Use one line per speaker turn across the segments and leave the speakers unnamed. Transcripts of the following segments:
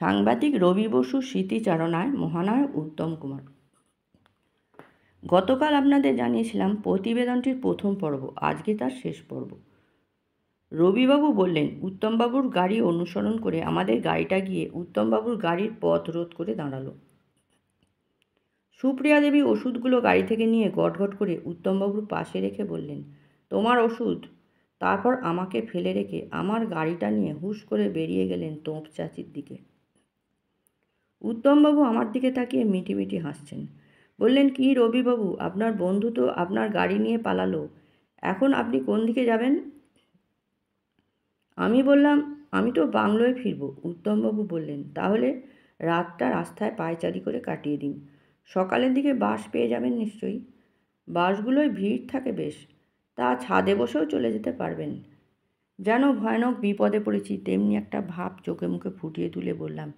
সাংবাদিক রবি বসুর স্মৃতিচারণায় মহানায়ক উত্তম কুমার। গতকাল আপনাদের জানিয়েছিলাম প্রতিবেদনটির প্রথম পর্ব, আজকে তার শেষ পর্ব। রবিবাবু বললেন, উত্তমবাবুর গাড়ি অনুসরণ করে আমাদের গাড়িটা গিয়ে উত্তমবাবুর গাড়ির পথ রোধ করে দাঁড়ালো। সুপ্রিয়া দেবী ওষুধগুলো গাড়ি থেকে নিয়ে গটগট করে উত্তমবাবুর পাশে রেখে বললেন, তোমার ওষুধ। তারপর আমাকে ফেলে রেখে আমার গাড়িটা নিয়ে হুশ করে বেরিয়ে গেলেন তোপ চাচির দিকে। উত্তমবাবু আমার দিকে তাকিয়ে মিটিমিটি হাসছেন। বললেন, কি রবিবাবু, আপনার বন্ধু তো আপনার গাড়ি নিয়ে পালালো, এখন আপনি কোন দিকে যাবেন? আমি বললাম, আমি তো বাংলোয় ফিরব। উত্তমবাবু বললেন, তাহলে রাতটা রাস্তায় পায়চারি করে কাটিয়ে দিন, সকালের দিকে বাস পেয়ে যাবেন নিশ্চয়ই। বাসগুলোয় ভিড় থাকে বেশ, তা ছাদে বসেও চলে যেতে পারবেন। যেন ভয়ানক বিপদে পড়েছি তেমনি একটা ভাব চোখে মুখে ফুটিয়ে তুলে বললাম,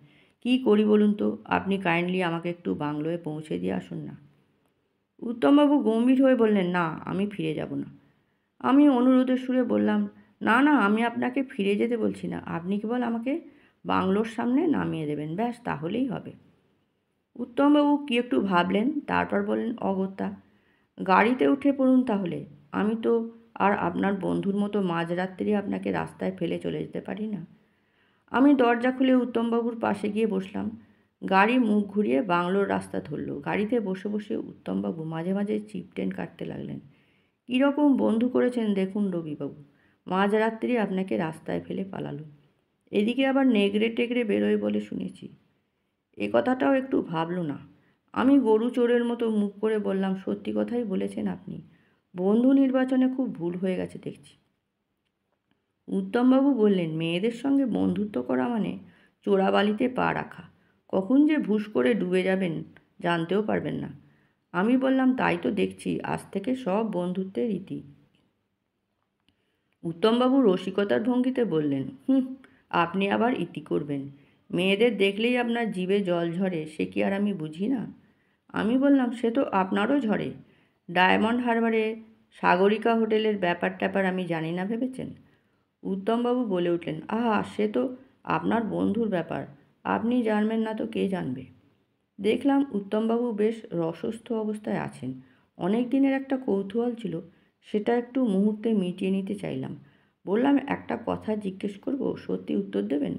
কি করি বলুন তো, আপনি কাইন্ডলি আমাকে একটু বাংলোয় পৌঁছে দিয়ে আসুন না। উত্তমবাবু গম্ভীর হয়ে বললেন, না, আমি ফিরে যাব না। আমি অনুরোধের সুরে বললাম, না না, আমি আপনাকে ফিরে যেতে বলছি না, আপনি কেবল আমাকে বাংলোর সামনে নামিয়ে দেবেন, ব্যাস তাহলেই হবে। উত্তমবাবু কি একটু ভাবলেন, তারপর বললেন, অগত্যা, গাড়িতে উঠে পড়ুন তাহলে। আমি তো আর আপনার বন্ধুর মতো মাঝরাত্রি আপনাকে রাস্তায় ফেলে চলে যেতে পারি না। আমি দরজা খুলে উত্তমবাবুর পাশে গিয়ে বসলাম। গাড়ি মুখ ঘুরিয়ে বাংলোর রাস্তা ধরল। গাড়িতে বসে বসে উত্তমবাবু মাঝে মাঝে চিপটেন কাটতে লাগলেন। কীরকম বন্ধু করেছেন দেখুন রবিবাবু, মাঝরাত্রি আপনাকে রাস্তায় ফেলে পালালো, এদিকে আবার নেগড়ে টেগড়ে বেরোয় বলে শুনেছি। এ কথাটাও একটু ভাবল না। আমি গরু চোরের মতো মুখ করে বললাম, সত্যি কথাই বলেছেন আপনি, বন্ধু নির্বাচনে খুব ভুল হয়ে গেছে দেখছি। উত্তমবাবু বললেন, মেয়েদের সঙ্গে বন্ধুত্ব করা মানে চোরাবালিতে পা রাখা, কখন যে ভুস করে ডুবে যাবেন জানতেও পারবেন না। আমি বললাম, তাই তো দেখছি, আজ থেকে সব বন্ধুত্বের রীতি। উত্তমবাবু রসিকতার ভঙ্গিতে বললেন, আপনি আবার ইতি করবেন? মেয়েদের দেখলেই আপনার জিভে জল ঝরে, সে কি আর আমি বুঝি না? আমি বললাম, সে তো আপনারও ঝরে। ডায়মন্ড হারবারে সাগরিকা হোটেলের ব্যাপার ট্যাপার আমি জানি না ভেবেছেন? উত্তমবাবু বলে উঠলেন, আহা, সে তো আপনার বন্ধুর ব্যাপার, আপনি জানবেন না তো কে জানবে? দেখলাম উত্তমবাবু বেশ রসস্থ অবস্থায় আছেন। অনেক দিনের একটা কৌতূহল ছিল, সেটা একটু মুহূর্তে মিটিয়ে নিতে চাইলাম। বললাম, একটা কথা জিজ্ঞেস করব, সত্যি উত্তর দেবেন?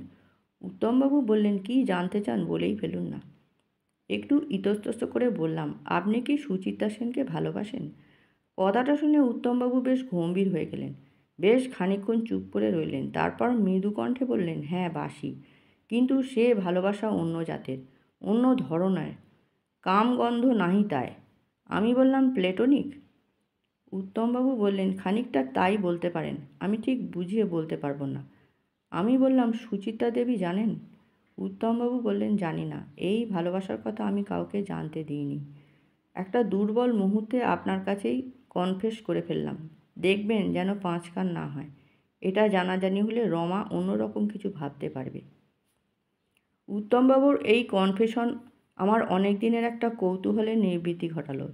উত্তমবাবু বললেন, কি জানতে চান বলেই ফেলুন না। একটু ইতস্তত করে বললাম, আপনি কি সুচিত্রা সেনকে ভালোবাসেন? কথাটা শুনে উত্তমবাবু বেশ গম্ভীর হয়ে গেলেন। বেশ খানিকক্ষণ চুপ করে রইলেন, তারপর মৃদু কণ্ঠে বললেন, হ্যাঁ বাসি, কিন্তু সে ভালোবাসা অন্য জাতের, অন্য ধরনের, কামগন্ধ নাহি তাই। আমি বললাম, প্লেটোনিক? উত্তমবাবু বললেন, খানিকটা তাই বলতে পারেন, আমি ঠিক বুঝিয়ে বলতে পারবো না। আমি বললাম, সুচিত্রা দেবী জানেন? উত্তমবাবু বললেন, জানি না, এই ভালোবাসার কথা আমি কাউকে জানতে দিইনি। একটা দুর্বল মুহূর্তে আপনার কাছেই কনফেস করে ফেললাম, দেখবেন যেন পাঁচ কান না হয়। এটা জানাজানি হলে রমা অন্যরকম কিছু ভাবতে পারবে। উত্তমবাবুর এই কনফেশন আমার অনেক দিনের একটা কৌতূহলের নিবৃত্তি ঘটালো।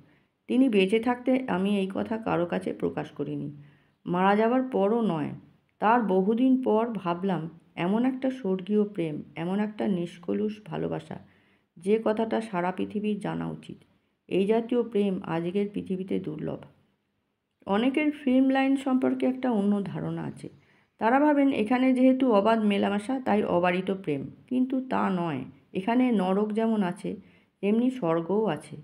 তিনি বেঁচে থাকতে আমি এই কথা কারো কাছে প্রকাশ করিনি, মারা যাবার পরও নয়। তার বহুদিন পর ভাবলাম, এমন একটা স্বর্গীয় প্রেম, এমন একটা নিষ্কলুষ ভালোবাসা, যে কথাটা সারা পৃথিবীর জানা উচিত। এই জাতীয় প্রেম আজকের পৃথিবীতে দুর্লভ। অনেকের ফিল্ম লাইন সম্পর্কে একটা অন্য ধারণা আছে। তারা ভাবেন এখানে যেহেতু অবাধ মেলামেশা তাই অবারিত প্রেম, কিন্তু তা নয়। এখানে নরক যেমন আছে তেমনি স্বর্গও আছে।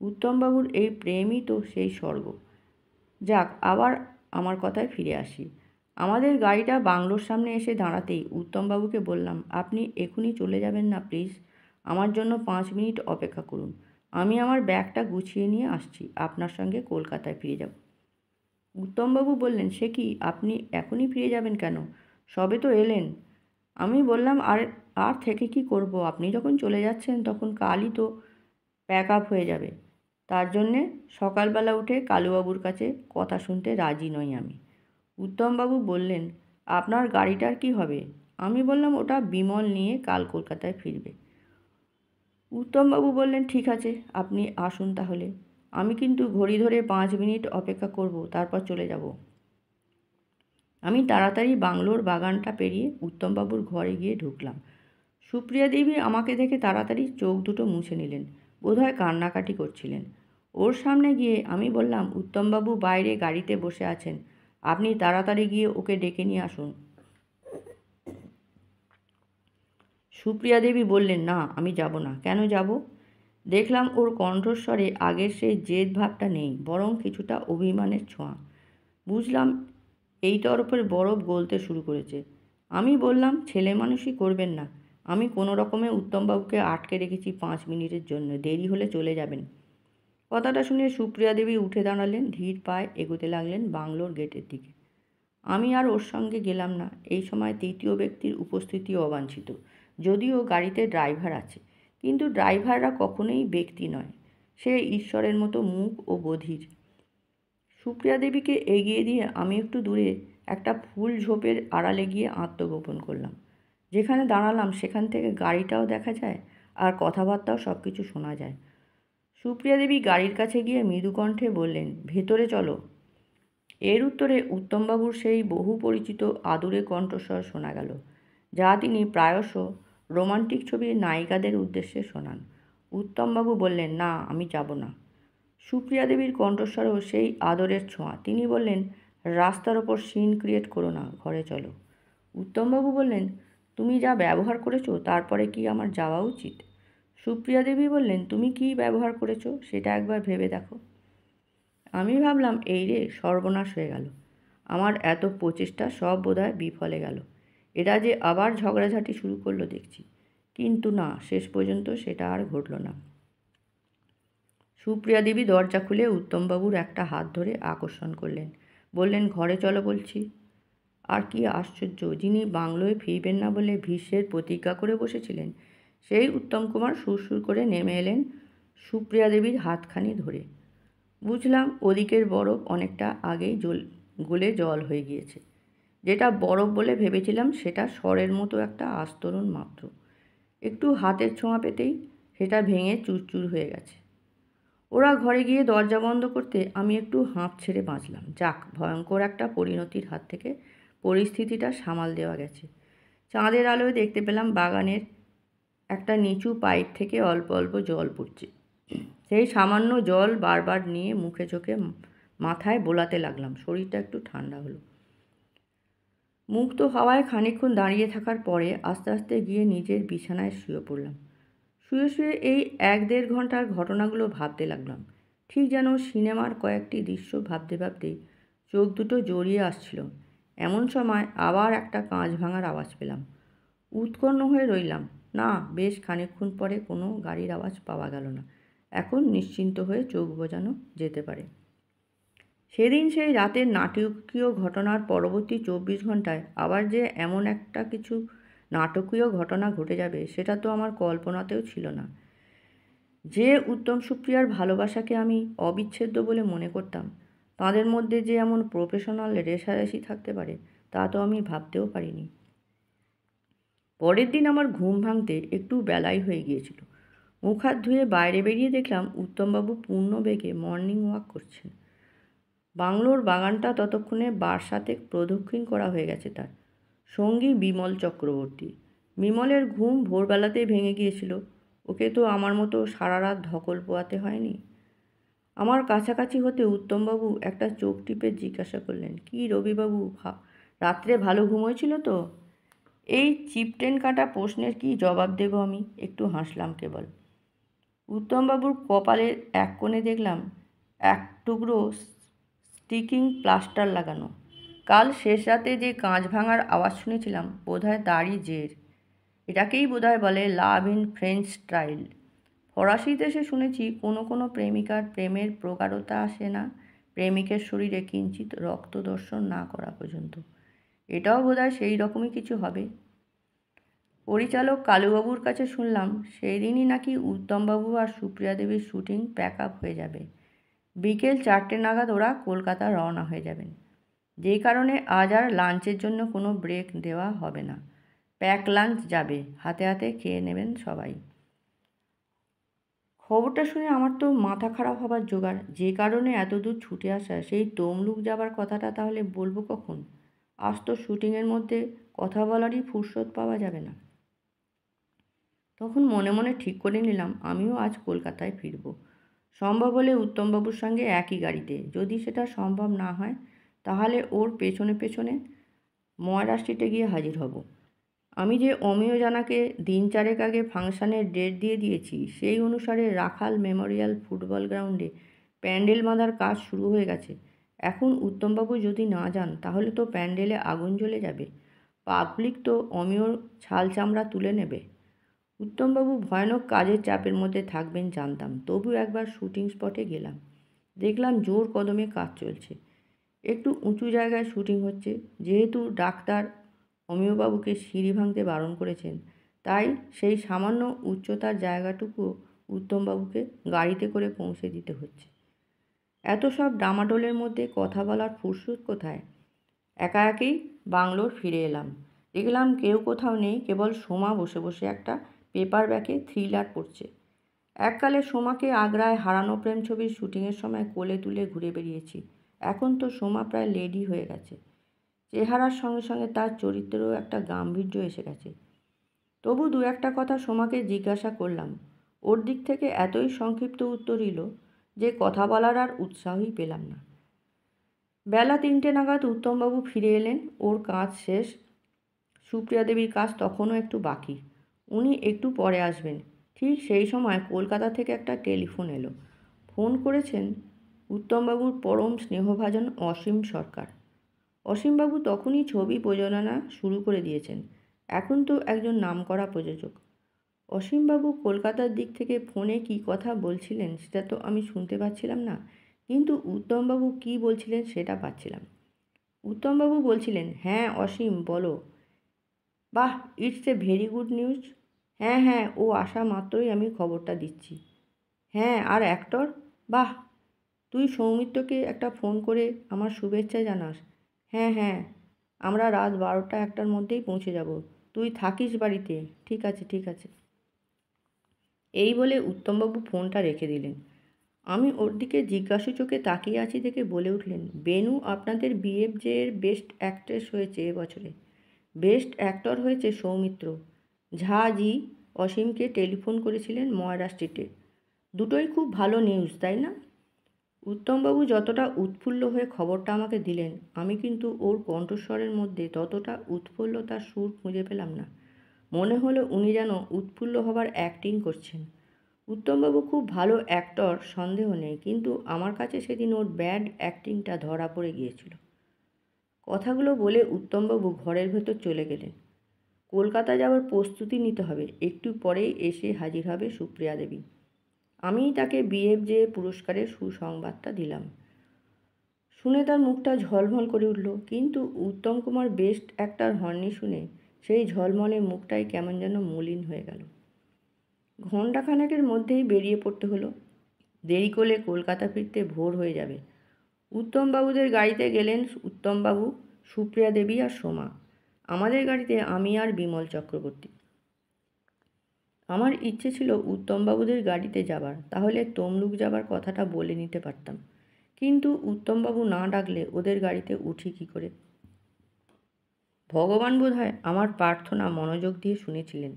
উত্তমবাবুর এই প্রেমই তো সেই স্বর্গ। যাক, আবার আমার কথায় ফিরে আসি। আমাদের গাড়িটা বাংলোর সামনে এসে দাঁড়াতেই উত্তমবাবুকে বললাম, আপনি এখনই চলে যাবেন না প্লিজ, আমার জন্য 5 মিনিট অপেক্ষা করুন। আমি আমার ব্যাগটা গুছিয়ে নিয়ে আসছি, আপনার সঙ্গে কলকাতায় ফিরে যাব। উত্তমবাবু বললেন, সে কি, আপনি এখনই ফিরে যাবেন কেন? সবে তো এলেন। আমি বললাম, আর থেকে কি করব, আপনি যখন চলে যাচ্ছেন তখন কালই তো প্যাক আপ হয়ে যাবে। তার জন্যে সকালবেলা উঠে কালুবাবুর কাছে কথা শুনতে রাজি নই আমি। উত্তমবাবু বললেন, আপনার গাড়িটার কি হবে? আমি বললাম, ওটা বিমল নিয়ে কাল কলকাতায় ফিরবে। উত্তমবাবু বললেন, ঠিক আছে, আপনি আসুন তাহলে। আমি কিন্তু ঘড়ি ধরে 5 মিনিট অপেক্ষা করব, তারপর চলে যাব। আমি তাড়াতাড়ি বাংলোর বাগানটা পেরিয়ে উত্তমবাবুর ঘরে গিয়ে ঢুকলাম। সুপ্রিয়া দেবী আমাকে দেখে তাড়াতাড়ি চোখ দুটো মুছে নিলেন, বোধহয় কান্নাকাটি করছিলেন। ওর সামনে গিয়ে আমি বললাম, উত্তমবাবু বাইরে গাড়িতে বসে আছেন, আপনি তাড়াতাড়ি গিয়ে ওকে ডেকে নিয়ে আসুন। সুপ্রিয়া দেবী বললেন, না আমি যাব না। কেন যাব? দেখলাম ওর কণ্ঠস্বরে আগের সেই জেদ ভাবটা নেই, বরং কিছুটা অভিমানের ছোঁয়া। বুঝলাম এই তরফের বরফ গলতে শুরু করেছে। আমি বললাম, ছেলে মানুষই করবেন না, আমি কোনো রকমে উত্তমবাবুকে আটকে রেখেছি 5 মিনিটের জন্য, দেরি হলে চলে যাবেন। কথাটা শুনে সুপ্রিয়া দেবী উঠে দাঁড়ালেন, ধীর পায়ে এগোতে লাগলেন বাংলোর গেটের দিকে। আমি আর ওর সঙ্গে গেলাম না। এই সময় তৃতীয় ব্যক্তির উপস্থিতিও অবাঞ্ছিত, যদিও গাড়িতে ড্রাইভার আছে, কিন্তু ড্রাইভাররা কখনোই ব্যক্তি নয়, সে ঈশ্বরের মতো মুখ ও বধির। সুপ্রিয়া দেবীকে এগিয়ে দিয়ে আমি একটু দূরে একটা ফুল ঝোপের আড়ালে গিয়ে আত্মগোপন করলাম। যেখানে দাঁড়ালাম সেখান থেকে গাড়িটাও দেখা যায় আর কথাবার্তাও সব কিছু শোনা যায়। সুপ্রিয়া দেবী গাড়ির কাছে গিয়ে মৃদু কণ্ঠে বললেন, ভেতরে চলো। এর উত্তরে উত্তমবাবুর সেই বহু পরিচিত আদুরে কণ্ঠস্বর শোনা গেল, যা তিনি প্রায়শ রোমান্টিক ছবির নায়িকাদের উদ্দেশ্যে শোনান। উত্তমবাবু বললেন, না আমি যাব না। সুপ্রিয়া দেবীর কণ্ঠস্বরেও সেই আদরের ছোঁয়া। তিনি বললেন, রাস্তার ওপর সিন ক্রিয়েট করো না, ঘরে চলো। উত্তমবাবু বললেন, তুমি যা ব্যবহার করেছো তারপরে কি আমার যাওয়া উচিত? সুপ্রিয়া দেবী বললেন, তুমি কী ব্যবহার করেছো সেটা একবার ভেবে দেখো। আমি ভাবলাম, এই রে সর্বনাশ হয়ে গেল, আমার এত প্রচেষ্টা সব বোধহয় বিফলে গেল, এরা যে আবার ঝগড়াঝাটি শুরু করলো দেখছি। কিন্তু না, শেষ পর্যন্ত সেটা আর ঘটল না। সুপ্রিয়া দেবী দরজা খুলে উত্তমবাবুর একটা হাত ধরে আকর্ষণ করলেন, বললেন, ঘরে চলো বলছি। আর কি আশ্চর্য, যিনি বাংলোয় ফিরবেন না বলে ভীষ্মের প্রতিজ্ঞা করে বসেছিলেন, সেই উত্তম কুমার সুরসুর করে নেমে এলেন সুপ্রিয়া দেবীর হাতখানি ধরে। বুঝলাম ওদিকের বরফ অনেকটা আগেই গলে জল হয়ে গিয়েছে। যেটা বরফ বলে ভেবেছিলাম সেটা স্বরের মতো একটা আস্তরণ মাত্র। একটু হাতের ছোঁয়া পেতেই সেটা ভেঙে চুরচুর হয়ে গেছে। ওরা ঘরে গিয়ে দরজা বন্ধ করতে আমি একটু হাঁপ ছেড়ে বাঁচলাম। যাক, ভয়ঙ্কর একটা পরিণতির হাত থেকে পরিস্থিতিটা সামাল দেওয়া গেছে। চাঁদের আলোয় দেখতে পেলাম বাগানের একটা নিচু পাইপ থেকে অল্প অল্প জল পড়ছে। সেই সামান্য জল বারবার নিয়ে মুখে চোখে মাথায় বোলাতে লাগলাম। শরীরটা একটু ঠান্ডা হলো। মুক্ত হাওয়ায় খানিকক্ষণ দাঁড়িয়ে থাকার পরে আস্তে আস্তে গিয়ে নিজের বিছানায় শুয়ে পড়লাম। শুয়ে শুয়ে এই 1-1.5 ঘন্টার ঘটনাগুলো ভাবতে লাগলাম। ঠিক যেন সিনেমার কয়েকটি দৃশ্য ভাবতে ভাবতেই চোখ দুটো জড়িয়ে আসছিল। এমন সময় আবার একটা কাঁচ ভাঙার আওয়াজ পেলাম। উৎকণ্ঠ হয়ে রইলাম। না, বেশ খানিকক্ষণ পরে কোনো গাড়ির আওয়াজ পাওয়া গেল না। এখন নিশ্চিন্ত হয়ে চোখ বোজানো যেতে পারে। সেদিন সেই রাতের নাটকীয় ঘটনার পরবর্তী 24 ঘন্টায় আবার যে এমন একটা কিছু নাটকীয় ঘটনা ঘটে যাবে সেটা তো আমার কল্পনাতেও ছিল না। যে উত্তম সুপ্রিয়ার ভালোবাসাকে আমি অবিচ্ছেদ্য বলে মনে করতাম, তাদের মধ্যে যে এমন প্রফেশনাল রেষারেষি থাকতে পারে তা তো আমি ভাবতেও পারিনি। পরের দিন আমার ঘুম ভাঙতে একটু বেলাই হয়ে গিয়েছিল। মুখ হাত ধুয়ে বাইরে বেরিয়ে দেখলাম উত্তমবাবু পূর্ণ বেগে মর্নিং ওয়াক করছেন। বাংলোর বাগানটা ততক্ষণে বারাসাতে প্রদক্ষিণ করা হয়ে গেছে তার। সঙ্গী বিমল চক্রবর্তী। বিমলের ঘুম ভোরবেলাতেই ভেঙে গিয়েছিল। ওকে তো আমার মতো সারা রাত ধকল পোয়াতে হয়নি। আমার কাছাকাছি হতে উত্তমবাবু একটা চোখ টিপে জিজ্ঞাসা করলেন, কি রবিবাবু, রাত্রে ভালো ঘুম হয়েছিল তো? এই চিপটেন কাটা প্রশ্নের কি জবাব দেব আমি? একটু হাসলাম কেবল। উত্তমবাবুর কপালের এক কোণে দেখলাম এক টুকরো স্টিকিং প্লাস্টার লাগানো। কাল শেষ রাতে যে কাঁচ ভাঙার আওয়াজ শুনেছিলাম বোধহয় তারই জের। এটাকেই বোধহয় বলে লাভ ইন ফ্রেঞ্চ স্টাইল। ফরাসি দেশে শুনেছি কোনো কোনো প্রেমিকার প্রেমের প্রগাঢ়তা আসে না প্রেমিকের শরীরে কিঞ্চিত রক্ত দর্শন না করা পর্যন্ত। এটাও বোধহয় সেই রকমই কিছু হবে। পরিচালক কালুবাবুর কাছে শুনলাম সেই দিনই নাকি উত্তমবাবু আর সুপ্রিয়া দেবীর শুটিং প্যাক আপ হয়ে যাবে। বিকেল 4টে নাগাদ ওরা কলকাতা রওনা হয়ে যাবেন। যেই কারণে আজ আর লাঞ্চের জন্য কোনো ব্রেক দেওয়া হবে না। প্যাক লাঞ্চ যাবে, হাতে হাতে খেয়ে নেবেন সবাই। খবরটা শুনে আমার তো মাথা খারাপ হবার জোগাড়। যে কারণে এত দূর ছুটে আসা, সেই তমলুক যাবার কথাটা তাহলে বলবো কখন? আজ তো শুটিংয়ের মধ্যে কথা বলারই ফুরসত পাওয়া যাবে না। তখন মনে মনে ঠিক করে নিলাম আমিও আজ কলকাতায় ফিরব, সম্ভব হলে উত্তমবাবুর সঙ্গে একই গাড়িতে। যদি সেটা সম্ভব না হয় তাহলে ওর পেছনে পেছনে ময়রা স্ট্রিটে গিয়ে হাজির হব। আমি যে অমিয় জানাকে দিন 4 আগে ফাংশনের ডেট দিয়ে দিয়েছি, সেই অনুসারে রাখাল মেমোরিয়াল ফুটবল গ্রাউন্ডে প্যান্ডেল বাঁধার কাজ শুরু হয়ে গেছে। এখন উত্তমবাবু যদি না যান তাহলে তো প্যান্ডেলে আগুন জ্বলে যাবে, পাবলিক তো অমিয়র ছাল চামড়া তুলে নেবে। উত্তমবাবু ভয়ানক কাজের চাপের মধ্যে থাকবেন জানতাম, তবু একবার শুটিং স্পটে গেলাম। দেখলাম জোর কদমে কাজ চলছে, একটু উঁচু জায়গায় শুটিং হচ্ছে। যেহেতু ডাক্তার অমিয়বাবুকে সিঁড়ি ভাঙতে বারণ করেছেন, তাই সেই সামান্য উচ্চতার জায়গাটুকু উত্তমবাবুকে গাড়িতে করে পৌঁছে দিতে হচ্ছে। এত সব ডামাডোলের মধ্যে কথা বলার ফুরসত কোথায়? একা একাই বাংলোর ফিরে এলাম। দেখলাম কেউ কোথাও নেই, কেবল সোমা বসে বসে একটা পেপার ব্যাগে থ্রিলার পড়ছে। এককালে সোমাকে আগ্রায় হারানো প্রেম ছবির শুটিংয়ের সময় কোলে তুলে ঘুরে বেরিয়েছি। এখন তো সোমা প্রায় লেডি হয়ে গেছে। চেহারার সঙ্গে সঙ্গে তার চরিত্রেও একটা গাম্ভীর্য এসে গেছে। তবু দু একটা কথা সোমাকে জিজ্ঞাসা করলাম। ওর দিক থেকে এতই সংক্ষিপ্ত উত্তর এলো যে কথা বলার আর উৎসাহই পেলাম না। বেলা 3টে নাগাদ উত্তমবাবু ফিরে এলেন। ওর কাজ শেষ, সুপ্রিয়া দেবীর কাজ তখনও একটু বাকি। উনি একটু পরে আসবেন। ঠিক সেই সময় কলকাতা থেকে একটা টেলিফোন এলো। ফোন করেছেন উত্তমবাবুর পরম স্নেহভাজন অসীম সরকার। অসীমবাবু তখনই ছবি প্রযোজনা শুরু করে দিয়েছেন। এখন তো একজন নামকরা প্রযোজক। অসীমবাবু কলকাতার দিক থেকে ফোনে কী কথা বলছিলেন সেটা তো আমি শুনতে পাচ্ছিলাম না, কিন্তু উত্তমবাবু কী বলছিলেন সেটা পাচ্ছিলাম। উত্তমবাবু বলছিলেন, হ্যাঁ অসীম বলো। বাহ, it's a very good news. হ্যাঁ হ্যাঁ, ও আসা মাত্রই আমি খবরটা দিচ্ছি। হ্যাঁ, আর অ্যাক্টর? বাহ, তুই সৌমিত্রকে একটা ফোন করে আমার শুভেচ্ছা জানাস। হ্যাঁ হ্যাঁ, আমরা রাত 12টা-1টার মধ্যেই পৌঁছে যাব। তুই থাকিস বাড়িতে। ঠিক আছে ঠিক আছে। এই বলে উত্তমবাবু ফোনটা রেখে দিলেন। আমি ওর দিকে জিজ্ঞাসু চোখে তাকিয়ে আছি দেখে বলে উঠলেন, বেনু আপনাদের বিএফজে এর বেস্ট অ্যাক্ট্রেস হয়েছে এবছরে। বেস্ট অ্যাক্টর হয়েছে সৌমিত্র। ঝা জি অসীমকে টেলিফোন করেছিলেন ময়রা স্ট্রিটে। দুটোই খুব ভালো নিউজ, তাই না? উত্তমবাবু যতটা উৎফুল্ল হয়ে খবরটা আমাকে দিলেন, আমি কিন্তু ওর কণ্ঠস্বরের মধ্যে ততটা উৎফুল্লতার সুর খুঁজে পেলাম না। মনে হলো উনি যেন উৎফুল্ল হবার অ্যাক্টিং করছেন। উত্তমবাবু খুব ভালো অ্যাক্টর, সন্দেহ নেই, কিন্তু আমার কাছে সেদিন ওর ব্যাড অ্যাক্টিংটা ধরা পড়ে গিয়েছিল। কথাগুলো বলে উত্তমবাবু ঘরের ভেতর চলে গেলেন। কলকাতা যাওয়ার প্রস্তুতি নিতে হবে। একটু পরেই এসে হাজির হবে সুপ্রিয়া দেবী। আমিই তাকে বিএফজে পুরস্কারের সুসংবাদটা দিলাম। শুনে তার মুখটা ঝলমল করে উঠল, কিন্তু উত্তম কুমার বেস্ট অ্যাক্টর হননি শুনে সেই ঝলমলে মুখটাই কেমন যেন মলিন হয়ে গেল। ঘণ্টাখানেকের মধ্যেই বেরিয়ে পড়তে হলো। দেরি করলে কলকাতা ফিরতে ভোর হয়ে যাবে। উত্তমবাবুদের গাড়িতে গেলেন উত্তমবাবু, সুপ্রিয়া দেবী আর সোমা। আমাদের গাড়িতে আমি আর বিমল চক্রবর্তী। আমার ইচ্ছে ছিল উত্তমবাবুদের গাড়িতে যাবার, তাহলে তমলুক যাবার কথাটা বলে নিতে পারতাম। কিন্তু উত্তমবাবু না ডাকলে ওদের গাড়িতে উঠি কী করে? ভগবান বোধহয় আমার প্রার্থনা মনোযোগ দিয়ে শুনেছিলেন,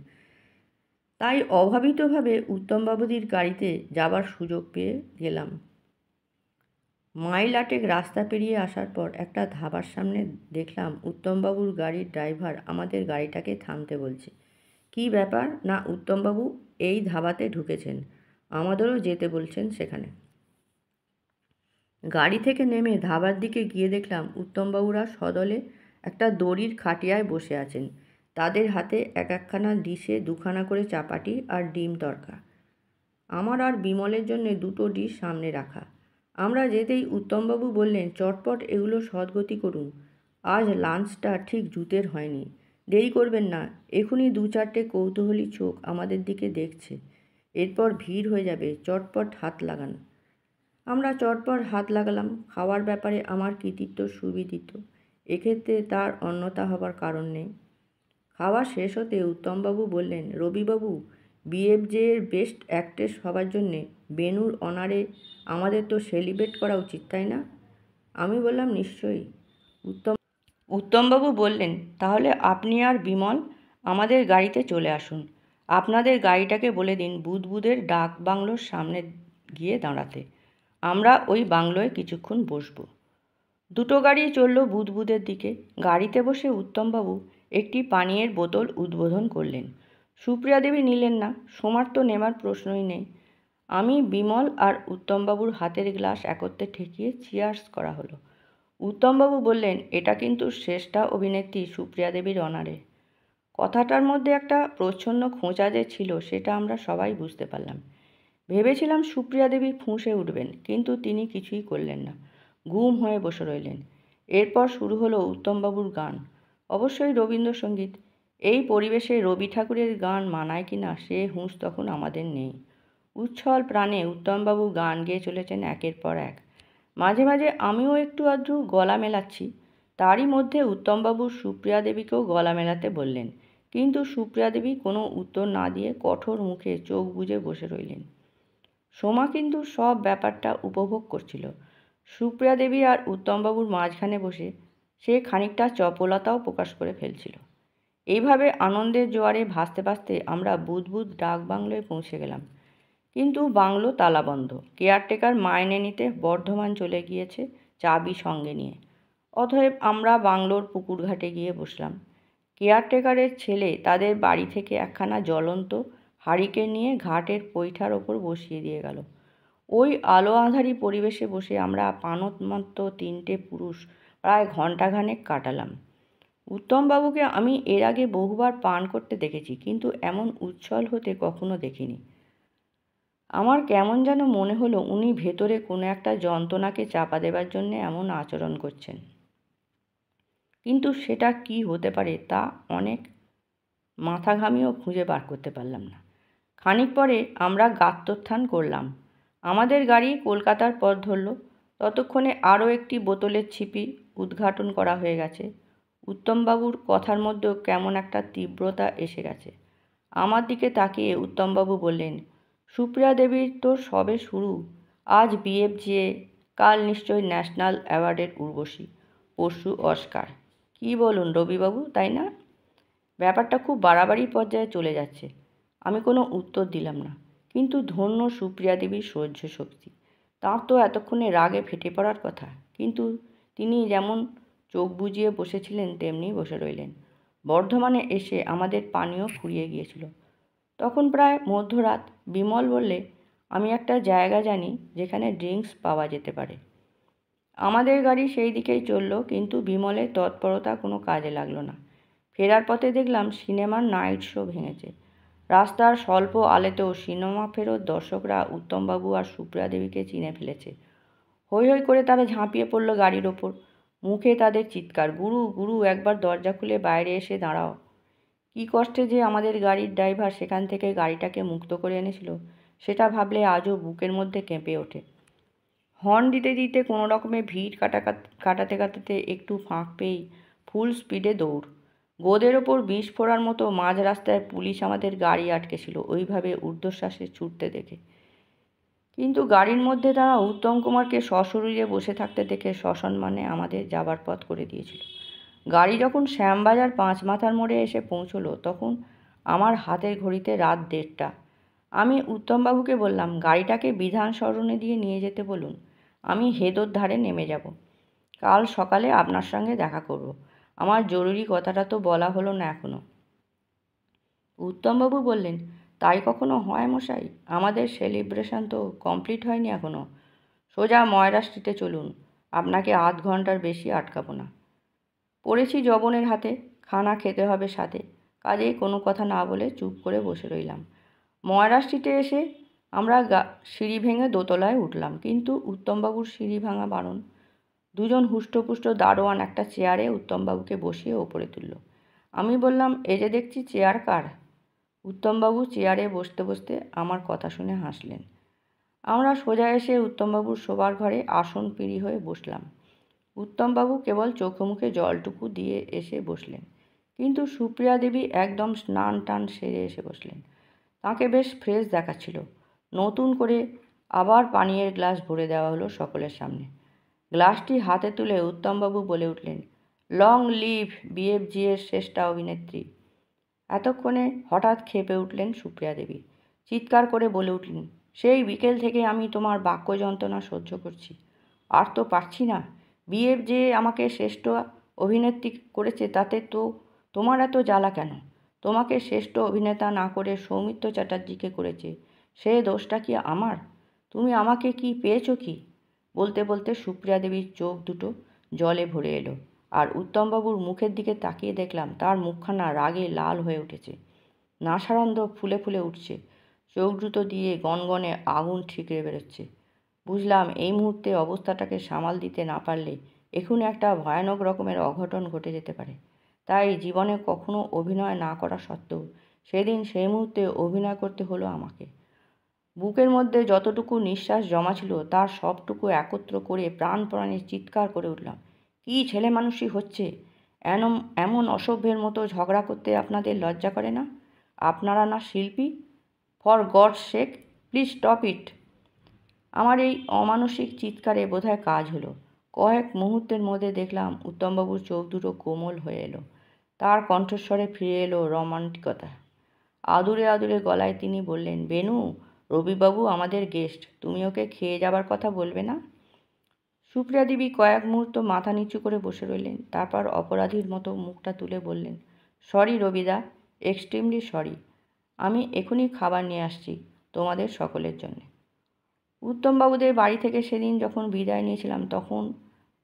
তাই অভাবিতভাবে উত্তমবাবুদের গাড়িতে যাবার সুযোগ পেয়ে গেলাম। মাইল 8 রাস্তা পেরিয়ে আসার পর একটা ধাবার সামনে দেখলাম উত্তমবাবুর গাড়ির ড্রাইভার আমাদের গাড়িটাকে থামতে বলছে। কী ব্যাপার? না, উত্তমবাবু এই ধাবাতে ঢুকেছেন, আমাদেরও যেতে বলছেন সেখানে। গাড়ি থেকে নেমে ধাবার দিকে গিয়ে দেখলাম উত্তমবাবুরা সদলে একটা দড়ির খাটিয়ায় বসে আছেন। তাদের হাতে একখানা ডিশে 2খানা করে চাপাটি আর ডিম তড়কা। আমার আর বিমলের জন্য 2টো ডিশ সামনে রাখা। আমরা যেতেই উত্তমবাবু বললেন, চটপট এগুলো সদ্গতি করুন, আজ লাঞ্চটা ঠিক জুতের হয়নি। দেরি করবেন না, এখনই 2-4টে কৌতূহলী চোখ আমাদের দিকে দেখছে, এরপর ভিড় হয়ে যাবে, চটপট হাত লাগান। আমরা চটপট হাত লাগালাম। খাওয়ার ব্যাপারে আমার কৃতিত্ব সুবিদিত, এক্ষেত্রে তার অন্যথা হবার কারণ নেই। খাওয়া শেষ হতে উত্তমবাবু বললেন, রবিবাবু, বিএফজে এর বেস্ট অ্যাক্ট্রেস হবার জন্যে বেনুর অনারে আমাদের তো সেলিব্রেট করা উচিত, তাই না? আমি বললাম, নিশ্চয়ই। উত্তমবাবু বললেন, তাহলে আপনি আর বিমল আমাদের গাড়িতে চলে আসুন। আপনাদের গাড়িটাকে বলে দিন বুদবুদের ডাক বাংলোর সামনে গিয়ে দাঁড়াতে। আমরা ওই বাংলোয় কিছুক্ষণ বসবো। দুটো গাড়ি চলল বুদবুদের দিকে। গাড়িতে বসে উত্তমবাবু একটি পানীয়ের বোতল উদ্বোধন করলেন। সুপ্রিয়া দেবী নিলেন না। সোমার তো নেবার প্রশ্নই নেই। আমি, বিমল আর উত্তমবাবুর হাতের গ্লাস একত্রে ঠেকিয়ে চিয়ার্স করা হলো। উত্তমবাবু বললেন, এটা কিন্তু শ্রেষ্ঠা অভিনেত্রী সুপ্রিয়া দেবীর অনারে। কথাটার মধ্যে একটা প্রচ্ছন্ন খোঁচা যে ছিল সেটা আমরা সবাই বুঝতে পারলাম। ভেবেছিলাম সুপ্রিয়া দেবী ফুঁসে উঠবেন, কিন্তু তিনি কিছুই করলেন না। গুম হয়ে বসে রইলেন। এরপর শুরু হলো উত্তমবাবুর গান, অবশ্যই রবীন্দ্রসঙ্গীত। এই পরিবেশে রবি ঠাকুরের গান মানায় কি না সে হুঁশ তখন আমাদের নেই। উচ্ছল প্রাণে উত্তমবাবু গান গেয়ে চলেছেন একের পর এক। মাঝে মাঝে আমিও একটু আধটু গলা মেলাচ্ছি। তারই মধ্যে উত্তমবাবু সুপ্রিয়া দেবীকেও গলা মেলাতে বললেন, কিন্তু সুপ্রিয়া দেবী কোনো উত্তর না দিয়ে কঠোর মুখে চোখ বুজে বসে রইলেন। সোমা কিন্তু সব ব্যাপারটা উপভোগ করছিল। সুপ্রিয়া দেবী আর উত্তমবাবুর মাঝখানে বসে সে খানিকটা চপলতাও প্রকাশ করে ফেলছিল। এইভাবে আনন্দের জোয়ারে ভাসতে ভাসতে আমরা বুদবুদ ডাক বাংলোয় পৌঁছে গেলাম। কিন্তু বাংলো তালাবন্ধ। কেয়ারটেকার মাইনে নিতে বর্ধমান চলে গিয়েছে চাবি সঙ্গে নিয়ে। অতএব আমরা বাংলোর পুকুরঘাটে গিয়ে বসলাম। কেয়ারটেকারের ছেলে তাদের বাড়ি থেকে একখানা জ্বলন্ত হারিকেন নিয়ে ঘাটের পৈঠার ওপর বসিয়ে দিয়ে গেল। ওই আলো আঁধারি পরিবেশে বসে আমরা পানতমাত্র তিনটে পুরুষ প্রায় ঘণ্টাখানেক কাটালাম। উত্তমবাবুকে আমি এর আগে বহুবার পান করতে দেখেছি, কিন্তু এমন উচ্ছল হতে কখনো দেখিনি। আমার কেমন যেন মনে হলো উনি ভেতরে কোনো একটা যন্ত্রণাকে চাপা দেবার জন্যে এমন আচরণ করছেন। কিন্তু সেটা কি হতে পারে তা অনেক মাথা ঘামিয়েও খুঁজে বার করতে পারলাম না। খানিক পরে আমরা গাত্রোত্থান করলাম। আমাদের গাড়ি কলকাতার পথ ধরল। ততক্ষণে আরও একটি বোতলের ছিপি উদ্ঘাটন করা হয়ে গেছে। উত্তমবাবুর কথার মধ্যেও কেমন একটা তীব্রতা এসে গেছে। আমার দিকে তাকিয়ে উত্তমবাবু বললেন, সুপ্রিয়া দেবীর তো সবে শুরু। আজ বিএফজিএ, কাল নিশ্চয়ই ন্যাশনাল অ্যাওয়ার্ডের উর্বশী, পরশু অস্কার। কী বলুন রবিবাবু, তাই না? ব্যাপারটা খুব বাড়াবাড়ি পর্যায়ে চলে যাচ্ছে। আমি কোনো উত্তর দিলাম না। কিন্তু ধন্য সুপ্রিয়া দেবীর সহ্য শক্তি। তাঁর তো এতক্ষণে রাগে ফেটে পড়ার কথা, কিন্তু তিনি যেমন চোখ বুজিয়ে বসেছিলেন তেমনি বসে রইলেন। বর্ধমানে এসে আমাদের পানীয় ফুরিয়ে গিয়েছিল। তখন প্রায় মধ্যরাত। বিমল বললে, আমি একটা জায়গা জানি যেখানে ড্রিঙ্কস পাওয়া যেতে পারে। আমাদের গাড়ি সেই দিকেই চলল, কিন্তু বিমলের তৎপরতা কোনো কাজে লাগলো না। ফেরার পথে দেখলাম সিনেমার নাইট শো ভেঙেছে। রাস্তার স্বল্প আলোতেও সিনেমা ফেরত দর্শকরা উত্তমবাবু আর সুপ্রিয়া দেবীকে চিনে ফেলেছে। হৈ হৈ করে তারা ঝাঁপিয়ে পড়ল গাড়ির ওপর। মুখে তাদের চিৎকার, গুরু গুরু, একবার দরজা খুলে বাইরে এসে দাঁড়াও। কী কষ্টে যে আমাদের গাড়ির ড্রাইভার সেখান থেকে গাড়িটাকে মুক্ত করে এনেছিল সেটা ভাবলে আজও বুকের মধ্যে কেঁপে ওঠে। হর্ন দিতে দিতে কোনো রকমে ভিড় কাটাতে কাটাতে একটু ফাঁক পেয়েই ফুল স্পিডে দৌড়। গোদের ওপর বিষ ফোড়ার মতো মাঝ রাস্তায় পুলিশ আমাদের গাড়ি আটকেছিল ওইভাবে ঊর্ধ্বশ্বাসে ছুটতে দেখে। কিন্তু গাড়ির মধ্যে তারা উত্তম কুমারকে সশরীরে বসে থাকতে দেখে সসম্মানে আমাদের যাবার পথ করে দিয়েছিল। গাড়ি যখন শ্যামবাজার ৫ মাথার মোড়ে এসে পৌঁছলো তখন আমার হাতের ঘড়িতে রাত ১:৩০। আমি উত্তমবাবুকে বললাম, গাড়িটাকে বিধান সরণে দিয়ে নিয়ে যেতে বলুন, আমি হেদোর ধারে নেমে যাব। কাল সকালে আপনার সঙ্গে দেখা করব। আমার জরুরি কথাটা তো বলা হলো না এখনো। উত্তমবাবু বললেন, তাই কখনো হয় মশাই? আমাদের সেলিব্রেশন তো কমপ্লিট হয়নি এখনো। সোজা ময়রা স্ট্রিটে চলুন, আপনাকে আধ ঘন্টার বেশি আটকাবো না। পড়েছি জবনের হাতে, খানা খেতে হবে সাথে, কাজেই কোনো কথা না বলে চুপ করে বসে রইলাম। ময়রা স্ট্রিটে এসে আমরা সিঁড়ি ভেঙে দোতলায় উঠলাম, কিন্তু উত্তমবাবুর সিঁড়ি ভাঙা বারণ। দুজন হুষ্টপুষ্ট দারোয়ান একটা চেয়ারে উত্তমবাবুকে বসিয়ে ওপরে তুলল। আমি বললাম, এ যে দেখছি চেয়ার কার? উত্তমবাবু চেয়ারে বসতে বসতে আমার কথা শুনে হাসলেন। আমরা সোজা এসে উত্তমবাবুর শোবার ঘরে আসন পিঁড়ি হয়ে বসলাম। উত্তমবাবু কেবল চোখে মুখে জলটুকু দিয়ে এসে বসলেন, কিন্তু সুপ্রিয়া দেবী একদম স্নান টান সেরে এসে বসলেন। তাঁকে বেশ ফ্রেশ দেখাচ্ছিল। নতুন করে আবার পানীয়ের গ্লাস ভরে দেওয়া হলো সকলের সামনে। গ্লাসটি হাতে তুলে উত্তমবাবু বলে উঠলেন, লং লিভ বিএফজিএর শ্রেষ্ঠা অভিনেত্রী। এতক্ষণে হঠাৎ ক্ষেপে উঠলেন সুপ্রিয়া দেবী। চিৎকার করে বলে উঠলেন, সেই বিকেল থেকে আমি তোমার বাক্য যন্ত্রণা সহ্য করছি, আর তো পারছি না। বিয়ে যে আমাকে শ্রেষ্ঠ অভিনেত্রী করেছে তাতে তো তোমার এত জ্বালা কেন? তোমাকে শ্রেষ্ঠ অভিনেতা না করে সৌমিত্র চ্যাটার্জিকে করেছে, সে দোষটা কি আমার? তুমি আমাকে কি পেয়েছো কি? বলতে বলতে সুপ্রিয়া দেবীর চোখ দুটো জলে ভরে এলো, আর উত্তমবাবুর মুখের দিকে তাকিয়ে দেখলাম তার মুখখানা রাগে লাল হয়ে উঠেছে, নাসারন্ধ ফুলে ফুলে উঠছে, চোখ দুটো দিয়ে গনগনে আগুন ঠিকরে বেরোচ্ছে। বুঝলাম এই মুহূর্তে অবস্থাটাকে সামাল দিতে না পারলে এক্ষুনি একটা ভয়ানক রকমের অঘটন ঘটে যেতে পারে। তাই জীবনে কখনো অভিনয় না করা সত্ত্বেও সেদিন সেই মুহূর্তে অভিনয় করতে হলো আমাকে। বুকের মধ্যে যতটুকু নিঃশ্বাস জমা ছিল তার সবটুকু একত্র করে প্রাণপণে চিৎকার করে উঠলাম, কী ছেলে মানুষই হচ্ছে! এমন অসভ্যের মতো ঝগড়া করতে আপনাদের লজ্জা করে না? আপনারা না শিল্পী? For gods sec, please stop it! আমার এই অমানসিক চিৎকারে বোধহয় কাজ হলো। কয়েক মুহূর্তের মধ্যে দেখলাম উত্তমবাবুর চোখ দুটো কোমল হয়ে এলো, তার কণ্ঠস্বরে ফিরে এলো রোমান্টিকতা। আদুরে আদুরে গলায় তিনি বললেন, বেনু, রবিবাবু আমাদের গেস্ট, তুমি ওকে খেয়ে যাবার কথা বলবে না? সুপ্রিয়া দেবী কয়েক মুহূর্ত মাথা নিচু করে বসে রইলেন, তারপর অপরাধীর মতো মুখটা তুলে বললেন, সরি রবিদা, এক্সট্রিমলি সরি। আমি এখনই খাবার নিয়ে আসছি তোমাদের সকলের জন্যে। উত্তমবাবুদের বাড়ি থেকে সেদিন যখন বিদায় নিয়েছিলাম তখন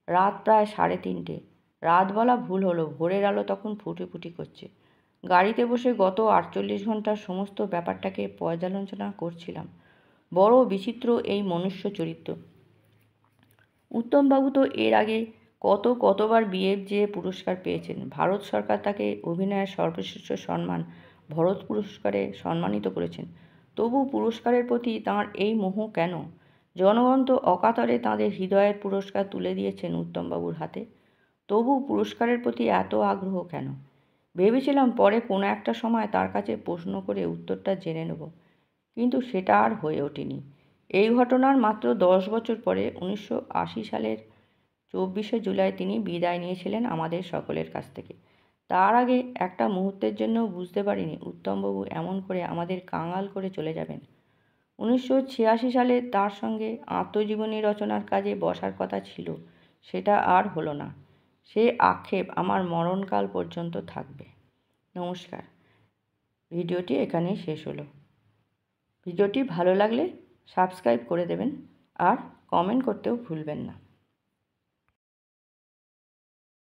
রাত প্রায় 3:30। রাত বলা ভুল হলো, ভোরের আলো তখন ফুটি করছে। গাড়িতে বসে গত 48 ঘন্টার সমস্ত ব্যাপারটাকে পর্যালোচনা করছিলাম। বড় বিচিত্র এই মনুষ্য চরিত্র। উত্তমবাবু তো এর আগে কতবার বিএফজে পুরস্কার পেয়েছেন। ভারত সরকার তাকে অভিনয়ের সর্বশ্রেষ্ঠ সম্মান ভরত পুরস্কারে সম্মানিত করেছেন। তবু পুরস্কারের প্রতি তাঁর এই মোহ কেন? জনগণ তো অকাতরে তাঁদের হৃদয়ের পুরস্কার তুলে দিয়েছেন উত্তমবাবুর হাতে। তবু পুরস্কারের প্রতি এত আগ্রহ কেন? ভেবেছিলাম পরে কোনো একটা সময় তার কাছে প্রশ্ন করে উত্তরটা জেনে নেব, কিন্তু সেটা আর হয়ে ওঠেনি। এই ঘটনার মাত্র 10 বছর পরে 1980 সালের 24শে জুলাই তিনি বিদায় নিয়েছিলেন আমাদের সকলের কাছ থেকে। তার আগে একটা মুহূর্তের জন্যও বুঝতে পারিনি উত্তমবাবু এমন করে আমাদের কাঙাল করে চলে যাবেন। 1986 সালে তার সঙ্গে আত্মজীবনী রচনার কাজে বসার কথা ছিল, সেটা আর হলো না। সে আক্ষেপ আমার মরণকাল পর্যন্ত থাকবে। নমস্কার। ভিডিওটি এখানেই শেষ হলো। ভিডিওটি ভালো লাগলে সাবস্ক্রাইব করে দেবেন আর কমেন্ট করতেও ভুলবেন না।